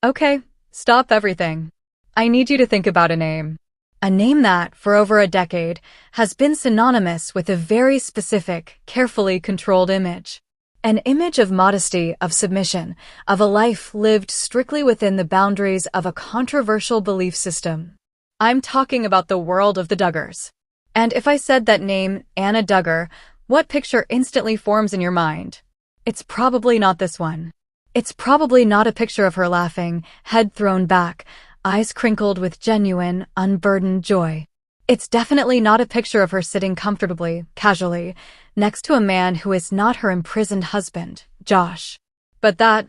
Okay, stop everything. I need you to think about a name. A name that, for over a decade, has been synonymous with a very specific, carefully controlled image. An image of modesty, of submission, of a life lived strictly within the boundaries of a controversial belief system. I'm talking about the world of the Duggars. And if I said that name, AnnaDuggar, what picture instantly forms in your mind? It's probably not this one. It's probably not a picture of her laughing, head thrown back, eyes crinkled with genuine, unburdened joy. It's definitely not a picture of her sitting comfortably, casually, next to a man who is not her imprisoned husband, Josh. But that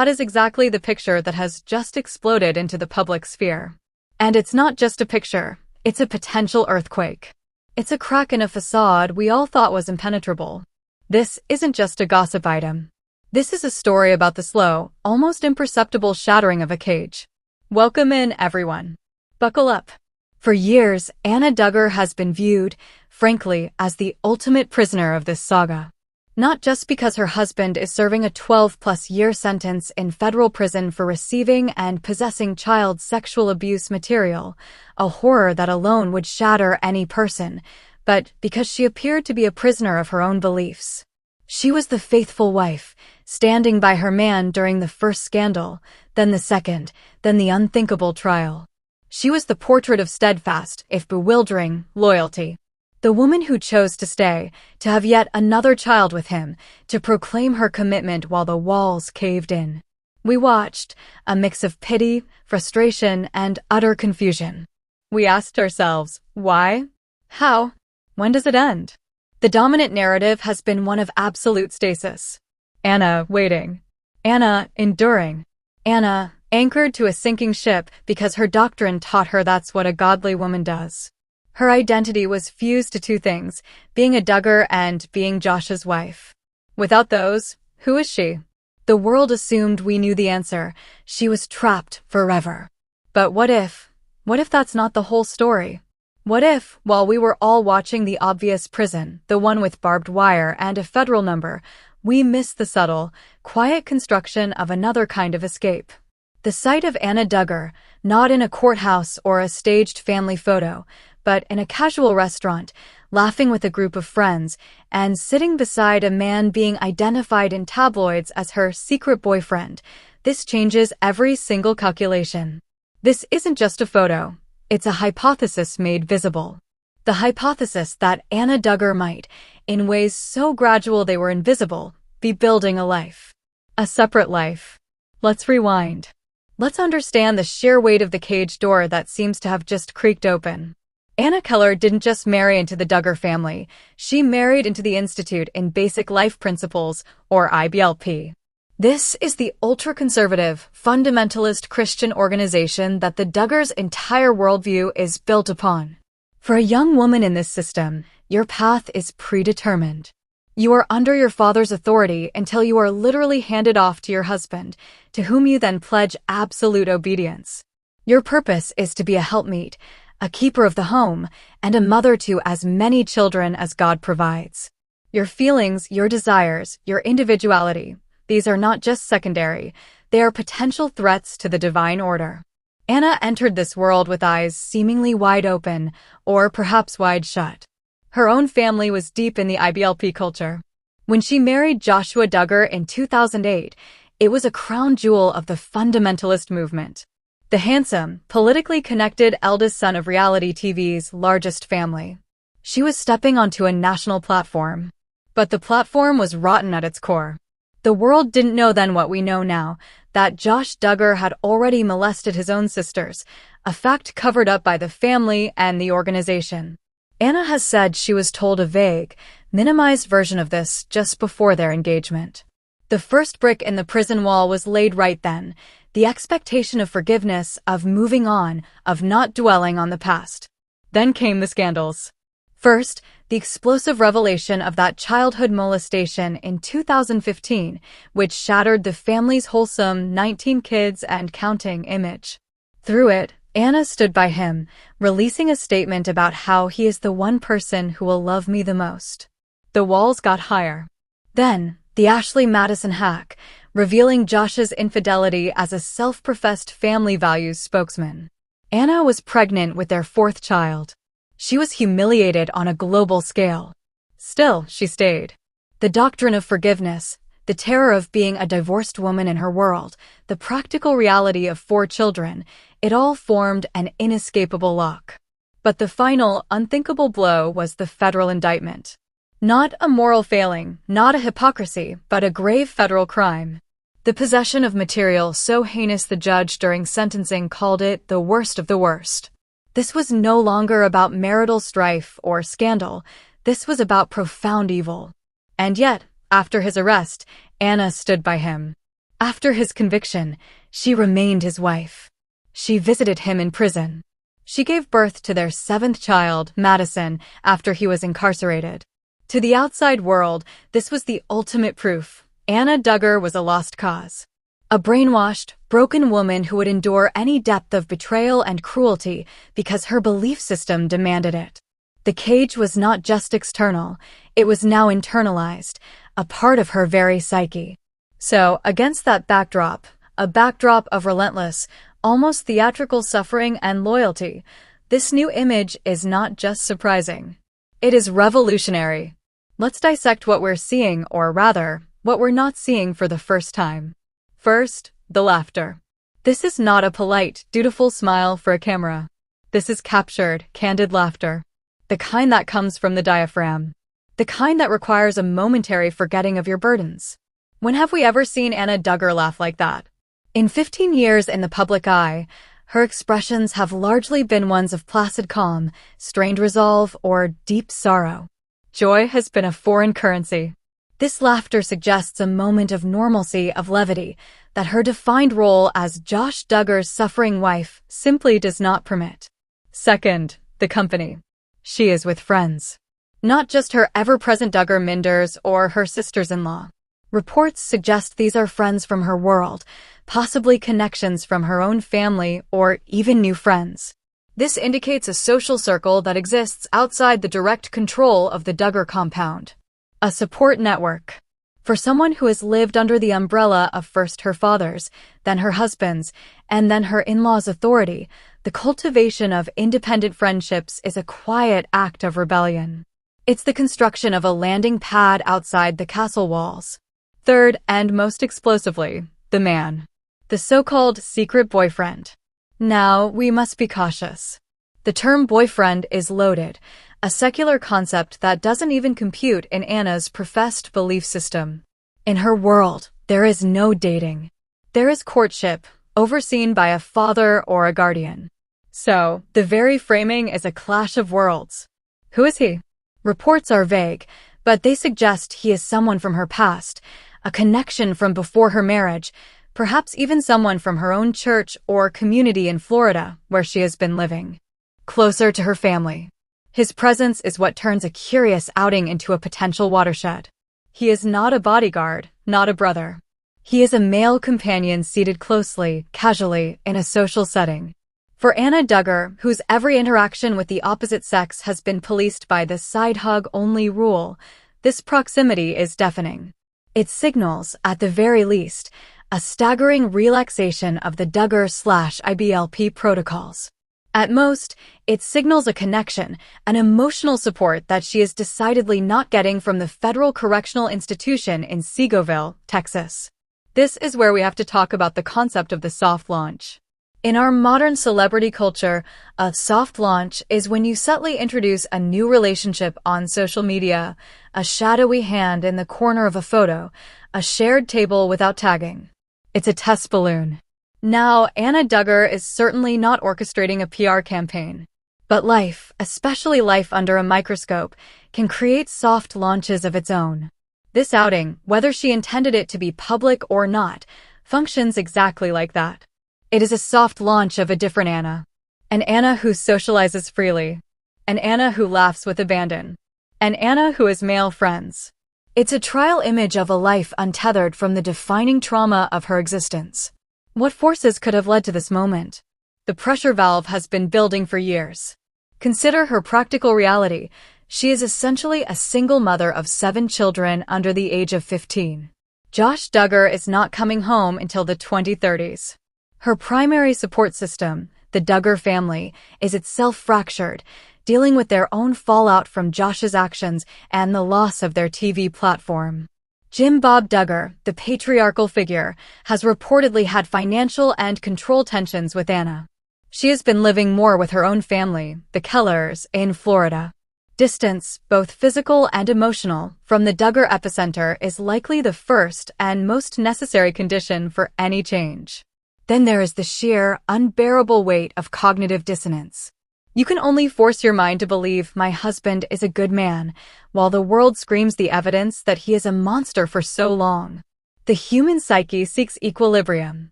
is exactly the picture that has just exploded into the public sphere. And it's not just a picture, it's a potential earthquake. It's a crack in a facade we all thought was impenetrable. This isn't just a gossip item. This is a story about the slow, almost imperceptible shattering of a cage. Welcome in, everyone. Buckle up. For years, AnnaDuggar has been viewed, frankly, as the ultimate prisoner of this saga. Not just because her husband is serving a 12-plus-year sentence in federal prison for receiving and possessing child sexual abuse material, a horror that alone would shatter any person, but because she appeared to be a prisoner of her own beliefs. She was the faithful wife, standing by her man during the first scandal, then the second, then the unthinkable trial. She was the portrait of steadfast, if bewildering, loyalty. The woman who chose to stay, to have yet another child with him, to proclaim her commitment while the walls caved in. We watched, a mix of pity, frustration, and utter confusion. We asked ourselves, why? How? When does it end? The dominant narrative has been one of absolute stasis. Anna, waiting. Anna, enduring. Anna, anchored to a sinking ship because her doctrine taught her that's what a godly woman does. Her identity was fused to two things, being a Duggar and being Josh's wife. Without those, who is she? The world assumed we knew the answer. She was trapped forever. But what if that's not the whole story? What if, while we were all watching the obvious prison, the one with barbed wire and a federal number, we missed the subtle, quiet construction of another kind of escape? The sight of AnnaDuggar, not in a courthouse or a staged family photo, but in a casual restaurant, laughing with a group of friends, and sitting beside a man being identified in tabloids as her secret boyfriend, this changes every single calculation. This isn't just a photo, it's a hypothesis made visible. The hypothesis that AnnaDuggar might, in ways so gradual they were invisible, be building a life. A separate life. Let's rewind. Let's understand the sheer weight of the cage door that seems to have just creaked open. Anna Keller didn't just marry into the Duggar family, she married into the Institute in Basic Life Principles, or IBLP. This is the ultra-conservative, fundamentalist Christian organization that the Duggars' entire worldview is built upon. For a young woman in this system, your path is predetermined. You are under your father's authority until you are literally handed off to your husband, to whom you then pledge absolute obedience. Your purpose is to be a helpmeet, a keeper of the home, and a mother to as many children as God provides. Your feelings, your desires, your individuality, these are not just secondary, they are potential threats to the divine order. Anna entered this world with eyes seemingly wide open, or perhaps wide shut. Her own family was deep in the IBLP culture. When she married JoshDuggar in 2008, it was a crown jewel of the fundamentalist movement. The handsome, politically connected eldest son of reality TV's largest family. She was stepping onto a national platform. But the platform was rotten at its core. The world didn't know then what we know now, that JoshDuggar had already molested his own sisters, a fact covered up by the family and the organization. Anna has said she was told a vague, minimized version of this just before their engagement. The first brick in the prison wall was laid right then, the expectation of forgiveness, of moving on, of not dwelling on the past. Then came the scandals. First, the explosive revelation of that childhood molestation in 2015, which shattered the family's wholesome 19 kids and counting image. Through it, Anna stood by him, releasing a statement about how he is the one person who will love me the most. The walls got higher. Then, the Ashley Madison hack, revealing Josh's infidelity as a self-professed family values spokesman. Anna was pregnant with their fourth child. She was humiliated on a global scale. Still, she stayed. The doctrine of forgiveness, the terror of being a divorced woman in her world, the practical reality of 4 children, it all formed an inescapable lock. But the final, unthinkable blow was the federal indictment. Not a moral failing, not a hypocrisy, but a grave federal crime. The possession of material so heinous the judge during sentencing called it the worst of the worst. This was no longer about marital strife or scandal. This was about profound evil. And yet, after his arrest, Anna stood by him. After his conviction, she remained his wife. She visited him in prison. She gave birth to their 7th child, Madison, after he was incarcerated. To the outside world, this was the ultimate proof. AnnaDuggar was a lost cause. A brainwashed, broken woman who would endure any depth of betrayal and cruelty because her belief system demanded it. The cage was not just external, it was now internalized, a part of her very psyche. So, against that backdrop, a backdrop of relentless, almost theatrical suffering and loyalty, this new image is not just surprising. It is revolutionary. Let's dissect what we're seeing, or rather, what we're not seeing for the first time. First, the laughter. This is not a polite, dutiful smile for a camera. This is captured, candid laughter. The kind that comes from the diaphragm. The kind that requires a momentary forgetting of your burdens. When have we ever seen AnnaDuggar laugh like that? In 15 years in the public eye, her expressions have largely been ones of placid calm, strained resolve, or deep sorrow. Joy has been a foreign currency. This laughter suggests a moment of normalcy, of levity, that her defined role as JoshDuggar's suffering wife simply does not permit. Second, the company. She is with friends. Not just her ever-present Duggar Minders or her sisters-in-law. Reports suggest these are friends from her world, possibly connections from her own family or even new friends. This indicates a social circle that exists outside the direct control of the Duggar compound. A support network. For someone who has lived under the umbrella of first her father's, then her husband's, and then her in-law's authority, the cultivation of independent friendships is a quiet act of rebellion. It's the construction of a landing pad outside the castle walls. Third, and most explosively, the man. The so-called secret boyfriend. Now, we must be cautious. The term boyfriend is loaded, a secular concept that doesn't even compute in Anna's professed belief system. In her world, there is no dating. There is courtship, overseen by a father or a guardian. So, the very framing is a clash of worlds. Who is he? Reports are vague, but they suggest he is someone from her past, a connection from before her marriage, perhaps even someone from her own church or community in Florida, where she has been living. Closer to her family. His presence is what turns a curious outing into a potential watershed. He is not a bodyguard, not a brother. He is a male companion seated closely, casually, in a social setting. For AnnaDuggar, whose every interaction with the opposite sex has been policed by the side-hug-only rule, this proximity is deafening. It signals, at the very least, a staggering relaxation of the Duggar/IBLP protocols. At most, it signals a connection, an emotional support that she is decidedly not getting from the federal correctional institution in Seagoville, Texas. This is where we have to talk about the concept of the soft launch. In our modern celebrity culture, a soft launch is when you subtly introduce a new relationship on social media, a shadowy hand in the corner of a photo, a shared table without tagging. It's a test balloon. Now, AnnaDuggar is certainly not orchestrating a PR campaign. But life, especially life under a microscope, can create soft launches of its own. This outing, whether she intended it to be public or not, functions exactly like that. It is a soft launch of a different Anna. An Anna who socializes freely. An Anna who laughs with abandon. An Anna who has male friends. It's a trial image of a life untethered from the defining trauma of her existence. What forces could have led to this moment? The pressure valve has been building for years. Consider her practical reality. She is essentially a single mother of 7 children under the age of 15. JoshDuggar is not coming home until the 2030s. Her primary support system, the Duggar family, is itself fractured, dealing with their own fallout from Josh's actions and the loss of their TV platform. JimBobDuggar, the patriarchal figure, has reportedly had financial and control tensions with Anna. She has been living more with her own family, the Kellers, in Florida. Distance, both physical and emotional, from the Duggar epicenter is likely the first and most necessary condition for any change. Then there is the sheer, unbearable weight of cognitive dissonance. You can only force your mind to believe my husband is a good man, while the world screams the evidence that he is a monster for so long. The human psyche seeks equilibrium.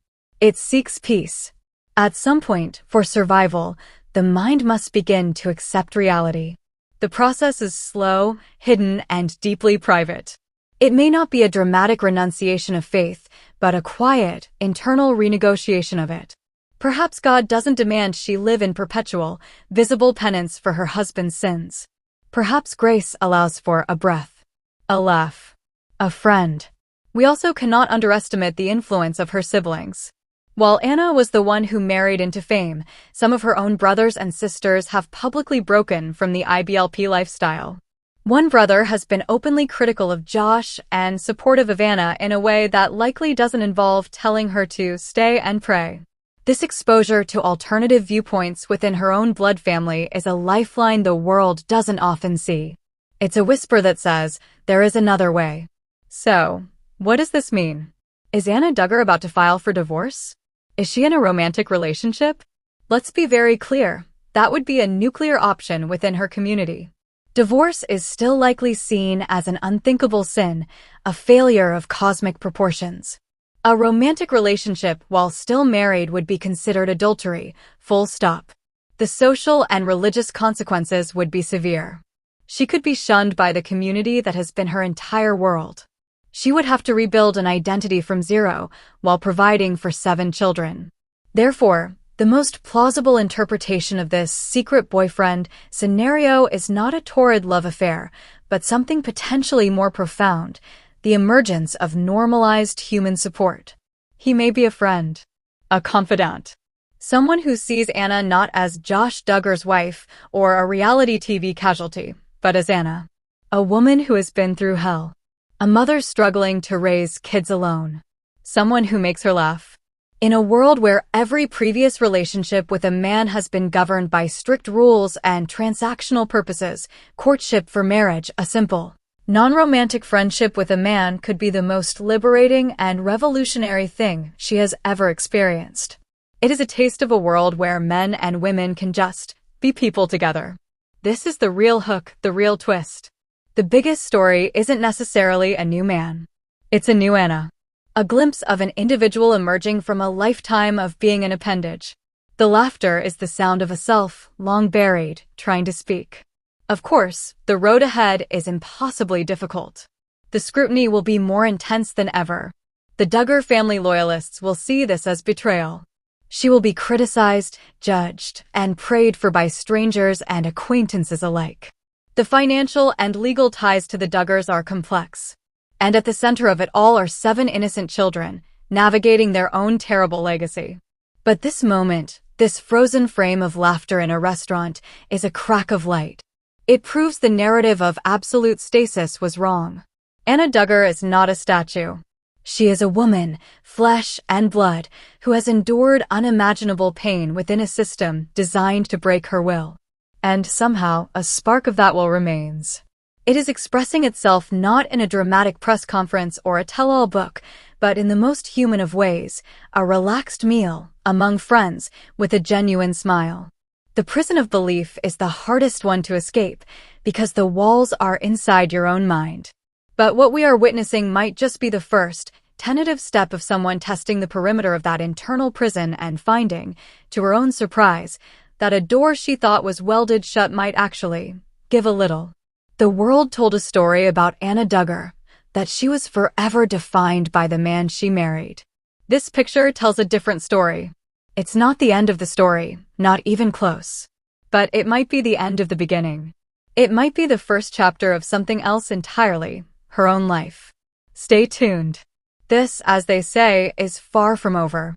It seeks peace. At some point, for survival, the mind must begin to accept reality. The process is slow, hidden, and deeply private. It may not be a dramatic renunciation of faith, but a quiet, internal renegotiation of it. Perhaps God doesn't demand she live in perpetual, visible penance for her husband's sins. Perhaps grace allows for a breath, a laugh, a friend. We also cannot underestimate the influence of her siblings. While Anna was the one who married into fame, some of her own brothers and sisters have publicly broken from the IBLP lifestyle. One brother has been openly critical of Josh and supportive of Anna in a way that likely doesn't involve telling her to stay and pray. This exposure to alternative viewpoints within her own blood family is a lifeline the world doesn't often see. It's a whisper that says, there is another way. So, what does this mean? Is AnnaDuggar about to file for divorce? Is she in a romantic relationship? Let's be very clear, that would be a nuclear option within her community. Divorce is still likely seen as an unthinkable sin, a failure of cosmic proportions. A romantic relationship while still married would be considered adultery, full stop. The social and religious consequences would be severe. She could be shunned by the community that has been her entire world. She would have to rebuild an identity from zero while providing for 7 children. Therefore, the most plausible interpretation of this secret boyfriend scenario is not a torrid love affair, but something potentially more profound, the emergence of normalized human support. He may be a friend, a confidant, someone who sees Anna not as JoshDuggar's wife or a reality TV casualty, but as Anna, a woman who has been through hell. A mother struggling to raise kids alone. Someone who makes her laugh. In a world where every previous relationship with a man has been governed by strict rules and transactional purposes, courtship for marriage, a simple, non-romantic friendship with a man could be the most liberating and revolutionary thing she has ever experienced. It is a taste of a world where men and women can just be people together. This is the real hook, the real twist. The biggest story isn't necessarily a new man. It's a new Anna. A glimpse of an individual emerging from a lifetime of being an appendage. The laughter is the sound of a self, long buried, trying to speak. Of course, the road ahead is impossibly difficult. The scrutiny will be more intense than ever. The Duggar family loyalists will see this as betrayal. She will be criticized, judged, and prayed for by strangers and acquaintances alike. The financial and legal ties to the Duggars are complex. And at the center of it all are 7 innocent children, navigating their own terrible legacy. But this moment, this frozen frame of laughter in a restaurant, is a crack of light. It proves the narrative of absolute stasis was wrong. AnnaDuggar is not a statue. She is a woman, flesh and blood, who has endured unimaginable pain within a system designed to break her will. And somehow, a spark of that will remains. It is expressing itself not in a dramatic press conference or a tell-all book, but in the most human of ways, a relaxed meal, among friends, with a genuine smile. The prison of belief is the hardest one to escape, because the walls are inside your own mind. But what we are witnessing might just be the first, tentative step of someone testing the perimeter of that internal prison and finding, to her own surprise, that a door she thought was welded shut might actually give a little. The world told a story about AnnaDuggar, that she was forever defined by the man she married. This picture tells a different story. It's not the end of the story, not even close. But it might be the end of the beginning. It might be the first chapter of something else entirely, her own life. Stay tuned. This, as they say, is far from over.